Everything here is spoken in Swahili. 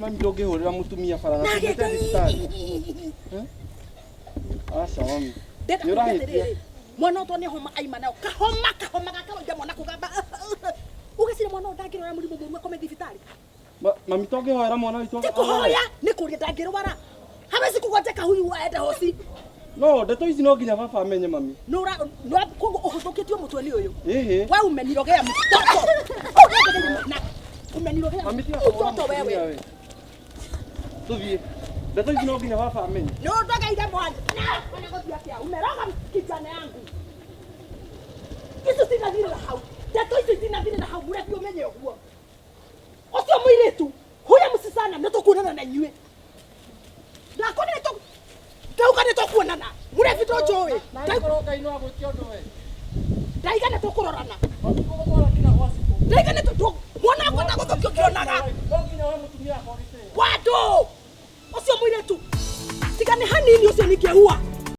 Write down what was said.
Mami ndoge horera mutumia farana tumete thibitari. Asa mami. Ndeka mwana to ne homa aima nayo kahoma gakaronja mwana kugamba ugasire mwana ndangirora muri mumu akome thibitari. Mami toge horera mwana witu. Tikuhoya ni kuria ndangirwara. Habezi kugwateka huyu waenda hosi. No, ndeto ici no nginya baba amenye mami. No kongo uhutoketio mutwe ni uyu. Ehe. Wewe umenirogea mtoto. Umenirogea mtoto wewe. Tuvie. Ndeto ici no nginya baba amenye. No ndoga ida mwana. Na wana gothia kia. Umeroga kijana yangu. Kitu sina vile hau. Ndeto ici sina vile hau. Mure pio menye huo. Osio mwiretu. Huya musisana netokuonana na nyue. Ndakone to. Ndauka netokuonana. Mure vito joe. Ndakoroka ino agwikio ndowe. Ndaiga netokurorana. Ndakoroka kina gwasi. Ndaiga netoku. Mwana kwenda gothio kionaga. Nginya we mutumia akorite. Wado. Osio mwiretu. Tigane hanini osio nikeua.